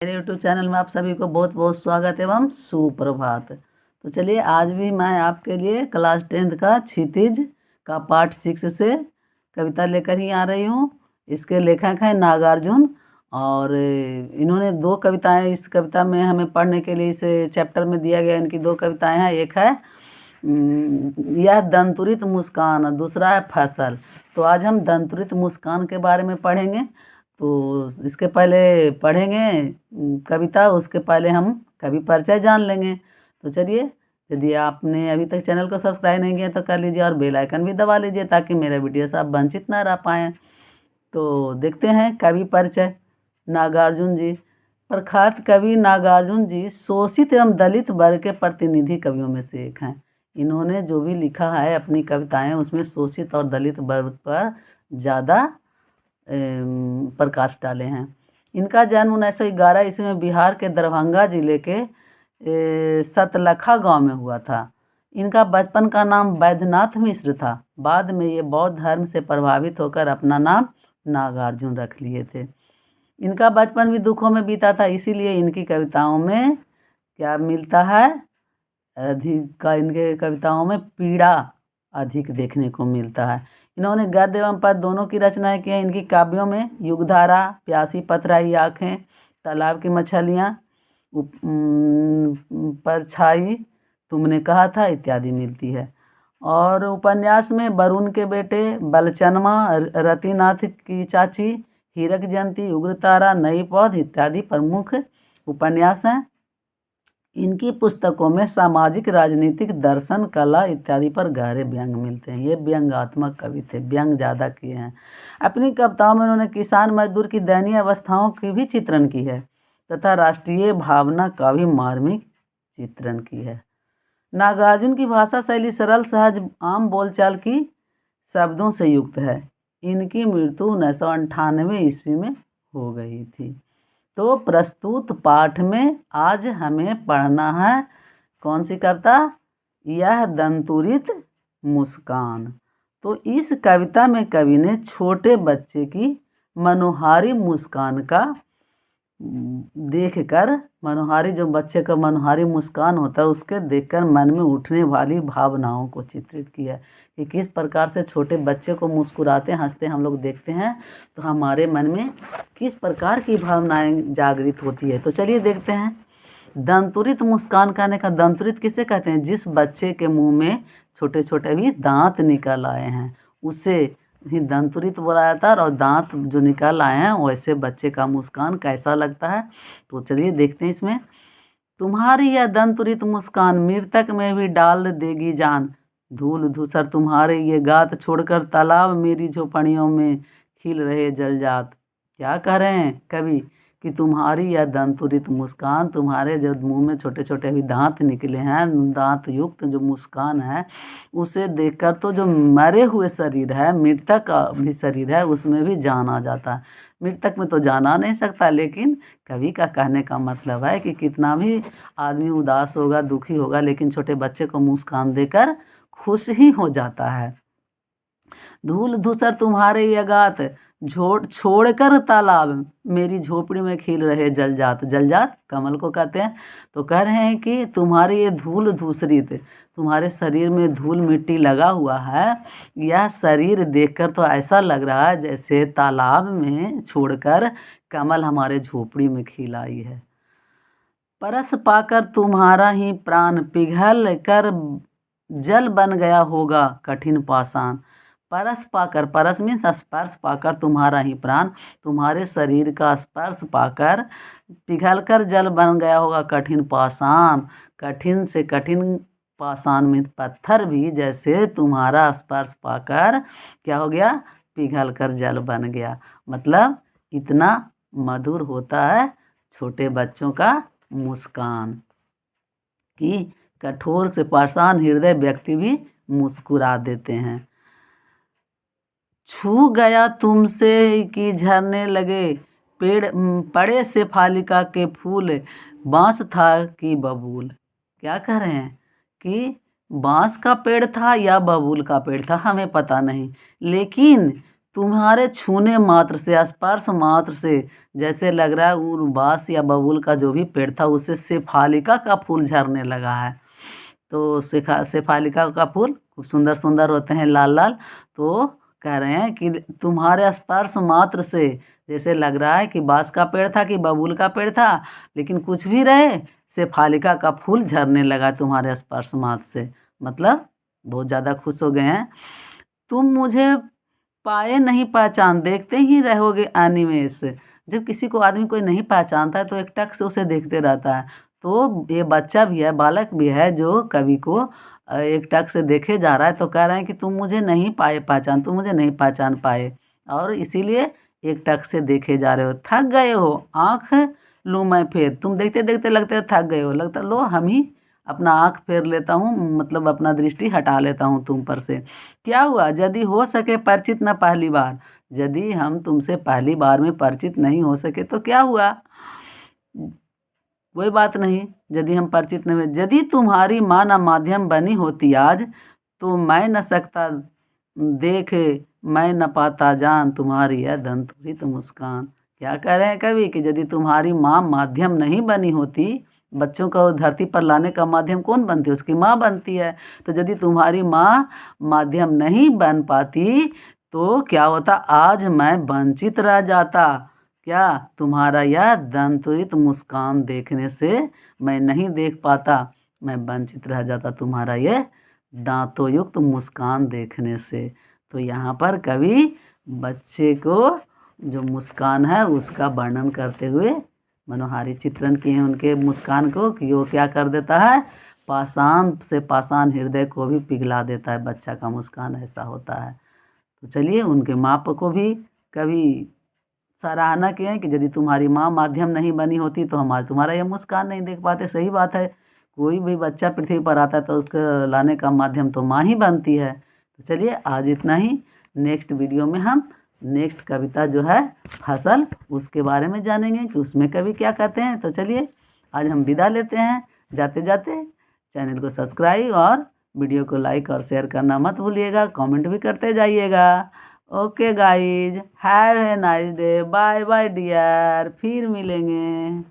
मेरे YouTube channel में आप सभी को बहुत बहुत स्वागत एवं सुप्रभात। तो चलिए आज भी मैं आपके लिए क्लास 10th का क्षितिज का पार्ट 6 से कविता लेकर ही आ रही हूँ। इसके लेखक हैं नागार्जुन और इन्होंने 2 कविताएं इस कविता में हमें पढ़ने के लिए इस चैप्टर में दिया गया। इनकी 2 कविताएं हैं। एक है यह दंतुरित मुस्कान, दूसरा है फसल। तो आज हम दंतुरित मुस्कान के बारे में पढ़ेंगे। तो इसके पहले पढ़ेंगे कविता, उसके पहले हम कवि परिचय जान लेंगे। तो चलिए, यदि आपने अभी तक चैनल को सब्सक्राइब नहीं किया तो कर लीजिए और बेल आइकन भी दबा लीजिए ताकि मेरा वीडियो से आप वंचित ना रह पाएँ। तो देखते हैं कवि परिचय। नागार्जुन जी। प्रख्यात कवि नागार्जुन जी शोषित एवं दलित वर्ग के प्रतिनिधि कवियों में से एक हैं। इन्होंने जो भी लिखा है अपनी कविताएं, उसमें शोषित और दलित वर्ग पर ज़्यादा प्रकाश डाले हैं। इनका जन्म 1911 ईस्वी में बिहार के दरभंगा जिले के सतलखा गांव में हुआ था। इनका बचपन का नाम बैद्यनाथ मिश्र था। बाद में ये बौद्ध धर्म से प्रभावित होकर अपना नाम नागार्जुन रख लिए थे। इनका बचपन भी दुखों में बीता था, इसीलिए इनकी कविताओं में क्या मिलता है, इनके कविताओं में पीड़ा अधिक देखने को मिलता है। इन्होंने गद्य एवं पद्य दोनों की रचनाएं की हैं। इनकी काव्यों में युगधारा, प्यासी पथराई आँखें, तालाब की मछलियाँ, परछाई, तुमने कहा था इत्यादि मिलती है। और उपन्यास में वरुण के बेटे, बलचनमा, रतिनाथ की चाची, हीरक जयंती, उग्रतारा, नई पौध इत्यादि प्रमुख उपन्यास हैं। इनकी पुस्तकों में सामाजिक, राजनीतिक, दर्शन, कला इत्यादि पर गहरे व्यंग मिलते हैं। ये व्यंग्यात्मक कवि थे, व्यंग ज़्यादा किए हैं। अपनी कविताओं में उन्होंने किसान मजदूर की दयनीय अवस्थाओं की भी चित्रण की है तथा राष्ट्रीय भावना का भी मार्मिक चित्रण की है। नागार्जुन की भाषा शैली सरल, सहज, आम बोलचाल की शब्दों से युक्त है। इनकी मृत्यु 1998 ईस्वी में हो गई थी। तो प्रस्तुत पाठ में आज हमें पढ़ना है कौन सी कविता, यह दंतुरित मुस्कान। तो इस कविता में कवि ने छोटे बच्चे की मनोहारी मुस्कान का देखकर, मनोहारी जो बच्चे का मनोहारी मुस्कान होता है उसके देखकर मन में उठने वाली भावनाओं को चित्रित किया है कि किस प्रकार से छोटे बच्चे को मुस्कुराते हंसते हम लोग देखते हैं तो हमारे मन में किस प्रकार की भावनाएं जागृत होती है। तो चलिए देखते हैं। दंतुरित मुस्कान कहने का, दंतुरित किसे कहते हैं, जिस बच्चे के मुंह में छोटे छोटे भी दांत निकल आए हैं उसे ही दंतुरित बोला जाता है। और दांत जो निकल आए हैं वैसे बच्चे का मुस्कान कैसा लगता है। तो चलिए देखते हैं इसमें। तुम्हारी यह दंतुरित मुस्कान मृतक में भी डाल देगी जान, धूल धूसर तुम्हारे ये गात छोड़कर तालाब मेरी झोपड़ियों में खिल रहे जलजात। क्या कह रहे हैं कवि कि तुम्हारी यह दंतुरित मुस्कान, तुम्हारे जो मुंह में छोटे छोटे भी दांत निकले हैं, दांत युक्त जो मुस्कान है, उसे देखकर तो जो मरे हुए शरीर है, मृतक का भी शरीर है, उसमें भी जान आ जाता है। मृतक में तो जान आ नहीं सकता, लेकिन कवि का कहने का मतलब है कि कितना भी आदमी उदास होगा, दुखी होगा, लेकिन छोटे बच्चे को मुस्कान देकर खुश ही हो जाता है। धूल धूसर तुम्हारे ये गात छोड़कर तालाब मेरी झोपड़ी में खिल रहे जलजात, जलजात कमल को कहते हैं। तो कह रहे हैं कि तुम्हारी ये धूल धूसरित, तुम्हारे शरीर में धूल मिट्टी लगा हुआ है, यह शरीर देखकर तो ऐसा लग रहा है जैसे तालाब में छोड़कर कमल हमारे झोपड़ी में खिल आई है। परस पाकर तुम्हारा ही प्राण पिघल कर जल बन गया होगा कठिन पाषाण। परस पाकर, परस मीन्स स्पर्श पाकर, तुम्हारा ही प्राण, तुम्हारे शरीर का स्पर्श पाकर पिघल कर जल बन गया होगा कठिन पाषाण। कठिन से कठिन पाषाण में पत्थर भी जैसे तुम्हारा स्पर्श पाकर क्या हो गया, पिघल कर जल बन गया। मतलब इतना मधुर होता है छोटे बच्चों का मुस्कान कि कठोर से परेशान हृदय व्यक्ति भी मुस्कुरा देते हैं। छू गया तुमसे कि झरने लगे पेड़, पड़े से फालिका के फूल, बांस था कि बबूल। क्या कह रहे हैं कि बांस का पेड़ था या बबूल का पेड़ था हमें पता नहीं, लेकिन तुम्हारे छूने मात्र से, स्पर्श मात्र से जैसे लग रहा है उर्वास या बबूल का जो भी पेड़ था उससे शेफालिका का फूल झरने लगा है। तो शेफालिका का फूल खूब सुंदर सुंदर होते हैं, लाल लाल। तो कह रहे हैं कि तुम्हारे स्पर्श मात्र से जैसे लग रहा है कि बांस का पेड़ था कि बबूल का पेड़ था, लेकिन कुछ भी रहे, शेफालिका का फूल झरने लगा तुम्हारे स्पर्श मात्र से। मतलब बहुत ज़्यादा खुश हो गए हैं। तुम मुझे पाए नहीं पहचान, देखते ही रहोगे अनिमेष। जब किसी को आदमी कोई नहीं पहचानता है तो एक टक से उसे देखते रहता है। तो ये बच्चा भी है, बालक भी है, जो कवि को एक टक से देखे जा रहा है। तो कह रहे हैं कि तुम मुझे नहीं पाए पहचान, तुम मुझे नहीं पहचान पाए, और इसीलिए एक टक से देखे जा रहे हो। थक गए हो, आँख लूँ मैं फेर, तुम देखते देखते लगते हो थक गए हो, लगता लो हम ही अपना आँख फेर लेता हूँ, मतलब अपना दृष्टि हटा लेता हूँ तुम पर से। क्या हुआ, यदि हो सके परिचित न पहली बार, यदि हम तुमसे पहली बार में परिचित नहीं हो सके तो क्या हुआ, कोई बात नहीं। यदि हम परिचित नहीं हुए, यदि तुम्हारी माँ न माध्यम बनी होती आज, तो मैं न सकता देख, मैं न पाता जान तुम्हारी यह दंतुरित मुस्कान। क्या कह रहे हैं कवि कि यदि तुम्हारी माँ माध्यम नहीं बनी होती, बच्चों को धरती पर लाने का माध्यम कौन बनती है, उसकी माँ बनती है। तो यदि तुम्हारी माँ माध्यम नहीं बन पाती तो क्या होता, आज मैं वंचित रह जाता। क्या, तुम्हारा यह दंतुरित मुस्कान देखने से मैं नहीं देख पाता, मैं वंचित रह जाता तुम्हारा ये दांतों युक्त मुस्कान देखने से। तो यहाँ पर कवि बच्चे को जो मुस्कान है उसका वर्णन करते हुए मनोहारी चित्रण किए हैं उनके मुस्कान को, कि वो क्या कर देता है, पाषाण से पाषाण हृदय को भी पिघला देता है। बच्चा का मुस्कान ऐसा होता है। तो चलिए उनके माँ को भी कवि सराहना किए हैं कि यदि तुम्हारी माँ माध्यम नहीं बनी होती तो हमारा तुम्हारा यह मुस्कान नहीं देख पाते। सही बात है, कोई भी बच्चा पृथ्वी पर आता है तो उसको लाने का माध्यम तो माँ ही बनती है। तो चलिए आज इतना ही। नेक्स्ट वीडियो में हम नेक्स्ट कविता जो है फसल, उसके बारे में जानेंगे कि उसमें कवि क्या कहते हैं। तो चलिए आज हम विदा लेते हैं। जाते जाते चैनल को सब्सक्राइब और वीडियो को लाइक और शेयर करना मत भूलिएगा, कमेंट भी करते जाइएगा। Okay guys, have a nice day, bye bye dear, फिर मिलेंगे।